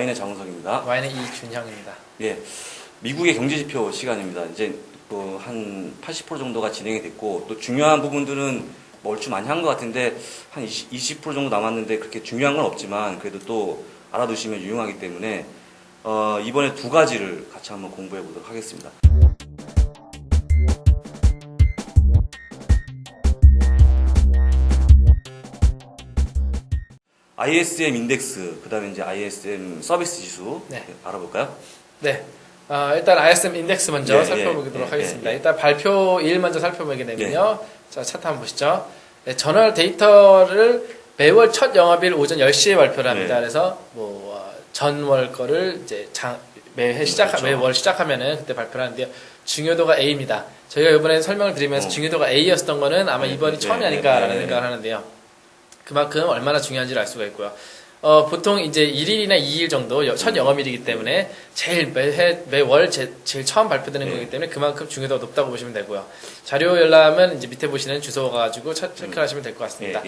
와인의 장우석입니다. 와인의 이준형입니다. 예, 미국의 경제지표 시간입니다. 이제 한 80% 정도가 진행이 됐고 또 중요한 부분들은 뭐 얼추 많이 한 것 같은데 한 20% 정도 남았는데 그렇게 중요한 건 없지만 그래도 또 알아두시면 유용하기 때문에 이번에 두 가지를 같이 한번 공부해 보도록 하겠습니다. ISM 인덱스, 그 다음에 이제 ISM 서비스 지수 네. 알아볼까요? 네. 일단 ISM 인덱스 먼저 예, 살펴보도록 예, 하겠습니다. 예, 예. 일단 발표일 먼저 살펴보게 되면요. 자, 차트 한번 보시죠. 네, 저널 데이터를 매월 첫 영업일 오전 10시에 발표를 합니다. 네. 그래서 전월 거를 이제 그렇죠. 매월 시작하면은 그때 발표를 하는데요. 중요도가 A입니다. 저희가 이번에 설명을 드리면서 중요도가 A였던 거는 아마 이번이 처음이 아닌가라는 생각을 하는데요. 그만큼 얼마나 중요한지를 알 수가 있고요. 보통 이제 1일이나 2일 정도 첫 영업일이기 때문에 매월 제일 처음 발표되는 거기 때문에 그만큼 중요도가 높다고 보시면 되고요. 자료 열람은 이제 밑에 보시는 주소 가지고 체크를 하시면 될 것 같습니다.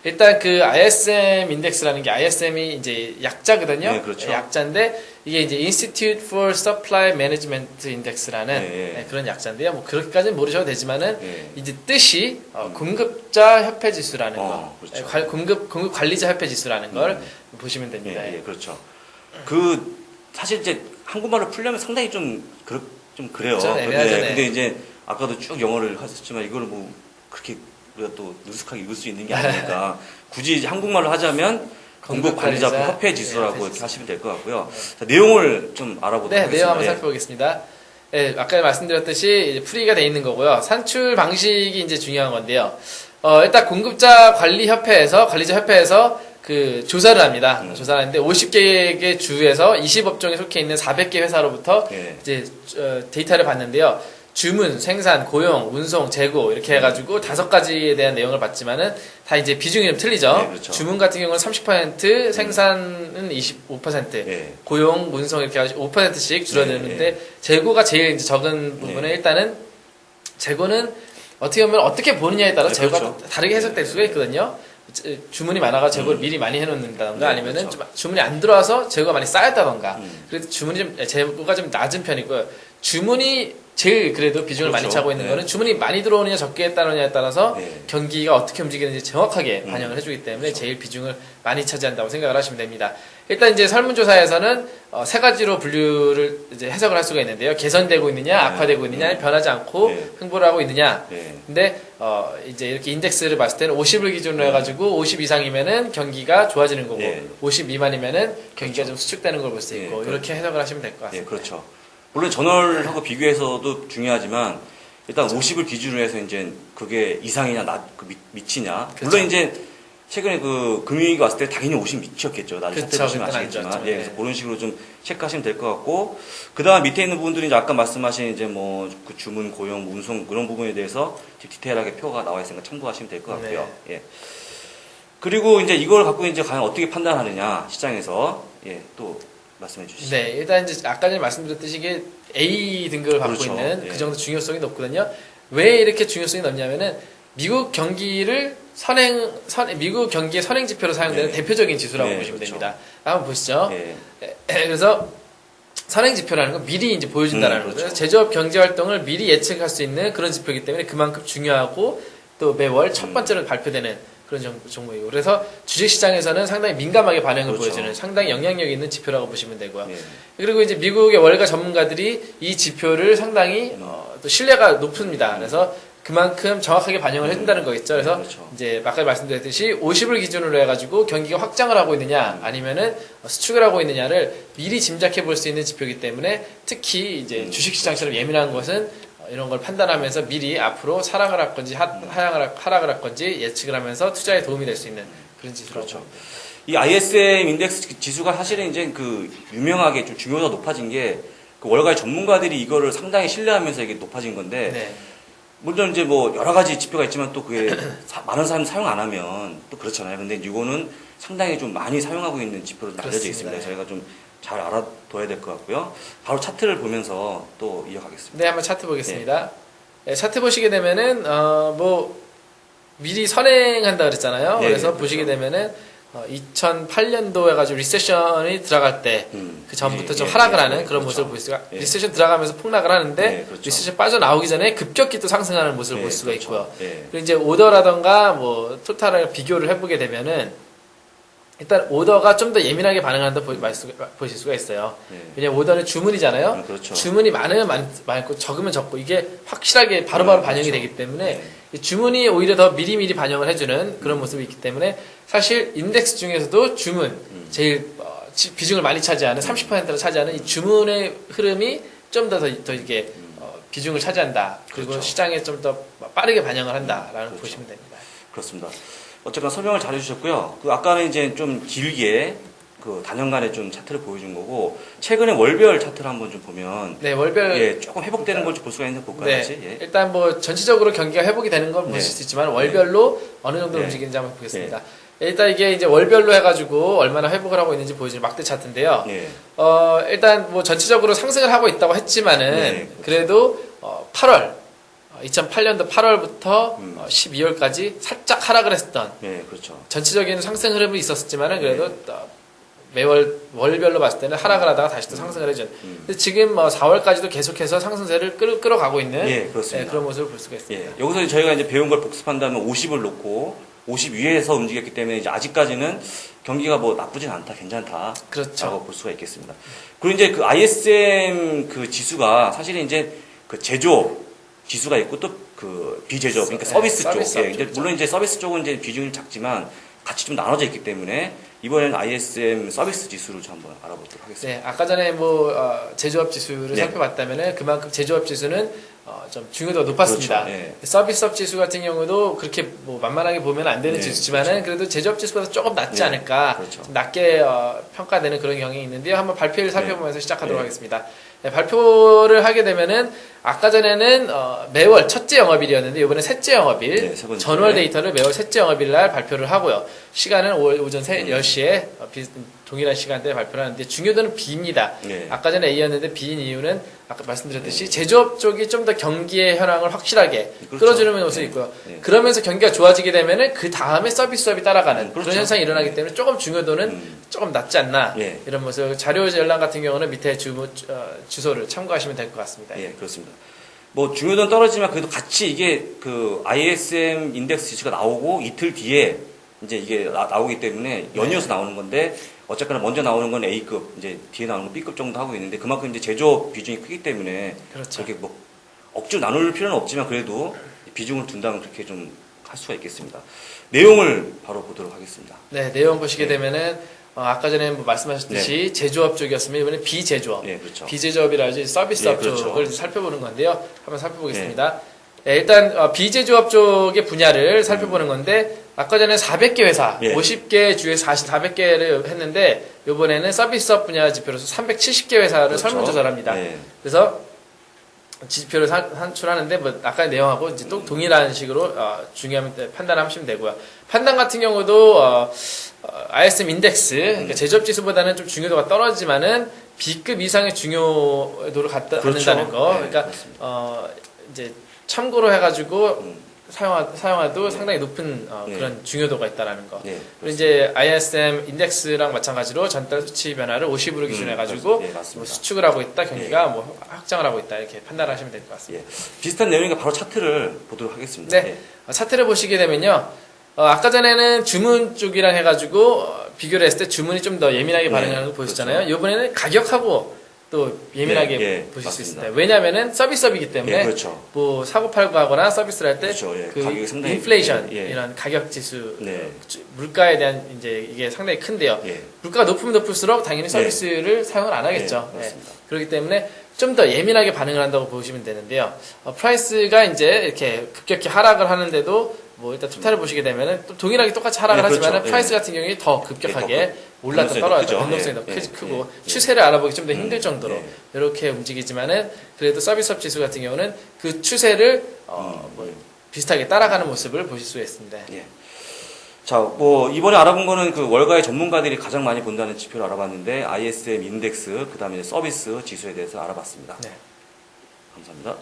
일단 그 ISM 인덱스라는 게 ISM이 이제 약자거든요. 네, 그렇죠. 약자인데 이게 이제 Institute for Supply Management Index라는 그런 약자인데요. 뭐 그렇게까지는 모르셔도 되지만은 이제 뜻이 공급자 협회 지수라는 거, 그렇죠. 공급 관리자 협회 지수라는 걸 보시면 됩니다. 그렇죠. 사실 이제 한국말로 풀려면 상당히 좀 그래요. 그렇죠? 근데 이제 아까도 쭉 영어를 하셨지만 이거를 뭐 그렇게 우리가 또 능숙하게 읽을 수 있는 게 아니니까 굳이 이제 한국말로 하자면 공급관리자 협회 지수라고 이렇게 하시면 될 것 같고요. 자, 내용을 좀 알아보도록 하겠습니다. 내용 한번 살펴보겠습니다. 아까 말씀드렸듯이 이제 풀이가 돼 있는 거고요. 산출 방식이 이제 중요한 건데요. 일단 공급자 관리자 협회에서 그 조사를 합니다. 조사를 하는데 50개의 주에서 20업종에 속해 있는 400개 회사로부터 이제 데이터를 받는데요. 주문, 생산, 고용, 운송, 재고 이렇게 해가지고 5가지에 대한 내용을 받지만은 다 이제 비중이 좀 틀리죠. 그렇죠. 주문 같은 경우는 30%, 생산은 25%, 고용, 운송 이렇게 해가지고 5%씩 줄어드는데 재고가 제일 이제 적은 부분에 일단은 재고는 어떻게 보면 어떻게 보느냐에 따라 재고가 그렇죠. 다르게 해석될 수가 있거든요. 주문이 많아가 재고를 미리 많이 해놓는다던가 아니면은 그렇죠. 좀 주문이 안 들어와서 재고가 많이 쌓였다던가 그래서 재고가 좀 낮은 편이고요. 주문이 제일 그래도 비중을 많이 차고 있는 거는 주문이 많이 들어오느냐 적게 따르느냐에 따라서 경기가 어떻게 움직이는지 정확하게 반영을 해주기 때문에 제일 비중을 많이 차지한다고 생각을 하시면 됩니다. 일단 이제 설문조사에서는 세 가지로 분류를 이제 해석을 할 수가 있는데요. 개선되고 있느냐, 악화되고 있느냐, 변하지 않고 흥보를 하고 있느냐. 근데 이제 이렇게 인덱스를 봤을 때는 50을 기준으로 해가지고 50 이상이면은 경기가 좋아지는 거고 50 미만이면은 경기가 좀 수축되는 걸 볼 수 있고 이렇게 해석을 하시면 될 것 같습니다. 그렇죠. 물론 전월하고 비교해서도 중요하지만 일단 50을 기준으로 해서 이제 그게 이상이냐 밑이냐. 물론 이제 최근에 그 금융위기가 왔을 때 당연히 50 밑이었겠죠. 나중에 차트 보시면 아시겠지만. 그래서 그런 식으로 좀 체크하시면 될 것 같고 그다음 밑에 있는 부분들이 이제 아까 말씀하신 이제 뭐 그 주문, 고용, 운송 그런 부분에 대해서 디테일하게 표가 나와 있으니까 참고하시면 될 것 같고요. 그리고 이제 이걸 갖고 이제 과연 어떻게 판단하느냐 시장에서 또 말씀해 주시죠. 네, 일단 이제 아까 전에 말씀드렸듯이 이게 A 등급을 받고 있는 그 정도 중요성이 높거든요. 왜 이렇게 중요성이 높냐면은 미국 경기의 선행 지표로 사용되는 대표적인 지수라고 보시면 됩니다. 한번 보시죠. 그래서 선행 지표라는 건 미리 이제 보여준다는 거죠. 그래서 제조업 경제 활동을 미리 예측할 수 있는 그런 지표이기 때문에 그만큼 중요하고 또 매월 첫 번째로 발표되는 그런 정보이고 그래서 주식시장에서는 상당히 민감하게 반응을 보여주는 상당히 영향력 있는 지표라고 보시면 되고요. 그리고 이제 미국의 월가 전문가들이 이 지표를 상당히 또 신뢰가 높습니다. 그래서 그만큼 정확하게 반영을 해준다는 거겠죠. 그래서 이제 아까 말씀드렸듯이 50을 기준으로 해가지고 경기가 확장을 하고 있느냐 아니면은 수축을 하고 있느냐를 미리 짐작해 볼 수 있는 지표이기 때문에 특히 이제 주식시장처럼 예민한 것은 이런 걸 판단하면서 미리 앞으로 하락을 할 건지 하락을 할 건지 예측을 하면서 투자에 도움이 될 수 있는 그런 지수라고. 그렇죠. 이 ISM 인덱스 지수가 사실은 이제 그 유명하게 좀 중요도가 높아진 게 그 월가의 전문가들이 이거를 상당히 신뢰하면서 이게 높아진 건데 물론 이제 뭐 여러 가지 지표가 있지만 또 그게 많은 사람이 사용 안 하면 또 그렇잖아요. 근데 이거는 상당히 좀 많이 사용하고 있는 지표로 알려져 있습니다. 저희가 좀 잘 알아둬야 될 것 같고요. 바로 차트를 보면서 또 이어가겠습니다. 네, 한번 차트 보겠습니다. 차트 보시게 되면은 뭐 미리 선행한다 그랬잖아요. 그래서 보시게 되면은 2008년도 해가지고 리세션이 들어갈 때 그 전부터 좀 하락을 하는 그런 모습을 볼 수가 리세션 들어가면서 폭락을 하는데 그렇죠. 리세션 빠져나오기 전에 급격히 또 상승하는 모습을 볼 수가 그렇죠. 있고요. 그리고 이제 오더라던가 뭐 토탈을 비교를 해보게 되면은 일단 오더가 좀 더 예민하게 반응한다 보실 수가 있어요. 왜냐면 오더는 주문이잖아요. 그렇죠. 주문이 많으면 많고 적으면 적고 이게 확실하게 바로바로 반영이 그렇죠. 되기 때문에 이 주문이 오히려 더 미리미리 반영을 해주는 그런 모습이 있기 때문에 사실 인덱스 중에서도 주문 제일 비중을 많이 차지하는 30%를 차지하는 이 주문의 흐름이 좀 더 이게 비중을 차지한다. 그리고 그렇죠. 시장에 좀 더 빠르게 반영을 한다라는 그렇죠. 보시면 됩니다. 그렇습니다. 어쨌거나 설명을 잘 해주셨고요. 그 아까는 이제 좀 길게 그 단연간의 좀 차트를 보여준 거고 최근에 월별 차트를 한번 좀 보면 네, 월별 조금 회복되는 걸 좀 볼 수가 있는 볼까요? 네, 같이? 일단 뭐 전체적으로 경기가 회복이 되는 건 보실 수 있지만 월별로 어느 정도 움직이는지 한번 보겠습니다. 일단 이게 이제 월별로 해가지고 얼마나 회복을 하고 있는지 보여주는 막대 차트인데요. 일단 뭐 전체적으로 상승을 하고 있다고 했지만은 그렇죠. 그래도 8월 2008년도 8월부터 12월까지 살짝 하락을 했었던 그렇죠. 전체적인 상승 흐름이 있었지만은 그래도 매월 월별로 봤을 때는 하락을 하다가 다시 또 상승을 해준. 근데 지금 4월까지도 계속해서 상승세를 끌어가고 있는 그렇습니다. 그런 모습을 볼 수가 있습니다. 여기서 저희가 이제 배운 걸 복습한다면 50을 놓고 50 위에서 움직였기 때문에 이제 아직까지는 경기가 뭐 나쁘진 않다, 괜찮다. 그렇죠. 라고 볼 수가 있겠습니다. 그리고 이제 그 ISM 그 지수가 사실은 이제 그 제조업 지수가 있고 또 그 비제조업, 그러니까 서비스 쪽. 이제 물론 이제 서비스 쪽은 이제 비중이 작지만 같이 좀 나눠져 있기 때문에 이번에는 ISM 서비스 지수를 좀 한번 알아보도록 하겠습니다. 네, 아까 전에 제조업 지수를 살펴봤다면은 그만큼 제조업 지수는 좀 중요도가 높았습니다. 그렇죠. 서비스업 지수 같은 경우도 그렇게 뭐 만만하게 보면 안 되는 지수지만은 그래도 제조업 지수보다 조금 낮지 않을까, 좀 낮게 평가되는 그런 경향이 있는데요. 한번 발표를 살펴보면서 시작하도록 하겠습니다. 발표를 하게 되면은 아까 전에는 매월 첫째 영업일이었는데 이번에 셋째 영업일 전월 데이터를 매월 셋째 영업일 날 발표를 하고요. 시간은 오전 10시에 동일한 시간대에 발표를 하는데 중요도는 B입니다. 아까 전에 A였는데 B인 이유는 아까 말씀드렸듯이 제조업 쪽이 좀 더 경기의 현황을 확실하게 끌어주는 모습이 있고요. 그러면서 경기가 좋아지게 되면은 그 다음에 서비스업이 따라가는 그런 현상이 일어나기 때문에 조금 중요도는 조금 낮지 않나 이런 모습. 자료 열람 같은 경우는 밑에 주소를 참고하시면 될 것 같습니다. 그렇습니다. 뭐 중요도는 떨어지지만 그래도 같이 이게 그 ISM 인덱스 지수가 나오고 이틀 뒤에 이제 이게 나오기 때문에 연이어서 나오는 건데 어쨌거나 먼저 나오는 건 A급, 이제 뒤에 나오는 건 B급 정도 하고 있는데 그만큼 이제 제조업 비중이 크기 때문에 그렇게 뭐 억지로 나눌 필요는 없지만 그래도 비중을 둔다면 그렇게 좀 할 수가 있겠습니다. 내용을 바로 보도록 하겠습니다. 네, 내용 보시게 되면은 아까 전에 뭐 말씀하셨듯이 제조업 쪽이었으면 이번에 비제조업, 그렇죠. 비제조업이라든지 서비스업 쪽을 살펴보는 건데요. 한번 살펴보겠습니다. 일단 비제조업 쪽의 분야를 살펴보는 건데 아까 전에 400개 회사, 50개 주에서 400개를 했는데 이번에는 서비스업 분야 지표로서 370개 회사를 설문조사를 합니다. 그래서 지표를 산출하는데 뭐 아까 내용하고 이제 또 동일한 식으로 중요하면 판단하시면 되고요. 판단 같은 경우도 ISM 인덱스, 그러니까 제조업 지수보다는 좀 중요도가 떨어지지만은 B급 이상의 중요도를 갖는다는 거. 그러니까 이제 참고로 해가지고 사용화도 상당히 높은 그런 중요도가 있다라는 거. 그리고 이제 ISM 인덱스랑 마찬가지로 전달 수치 변화를 50으로 기준해가지고 뭐 수축을 하고 있다, 경기가 뭐 확장을 하고 있다 이렇게 판단하시면 될 것 같습니다. 비슷한 내용이니까 바로 차트를 보도록 하겠습니다. 차트를 보시게 되면요. 아까 전에는 주문 쪽이랑 해가지고 비교를 했을 때 주문이 좀 더 예민하게 반응하는 걸 보셨잖아요. 이번에는 가격하고 또 예민하게 보실 수 있습니다. 왜냐하면은 서비스업이기 때문에 뭐 사고 팔고 하거나 서비스를 할 때 그 인플레이션 이런 가격 지수 물가에 대한 이제 이게 상당히 큰데요. 물가가 높으면 높을수록 당연히 서비스를 사용을 안 하겠죠. 그렇기 때문에 좀 더 예민하게 반응을 한다고 보시면 되는데요. 프라이스가 이제 이렇게 급격히 하락을 하는데도 뭐 일단 토탈을 보시게 되면은 또 동일하게 똑같이 하락을 하지만 프라이스 같은 경우에 더 급격하게 올랐다 떨어졌다 변동성이 더 크고 추세를 알아보기 좀 더 힘들 정도로 이렇게 움직이지만은 그래도 서비스업 지수 같은 경우는 그 추세를 뭐 비슷하게 따라가는 모습을 보실 수 있습니다. 자, 뭐 이번에 알아본 거는 그 월가의 전문가들이 가장 많이 본다는 지표를 알아봤는데 ISM 인덱스, 그다음에 서비스 지수에 대해서 알아봤습니다. 감사합니다.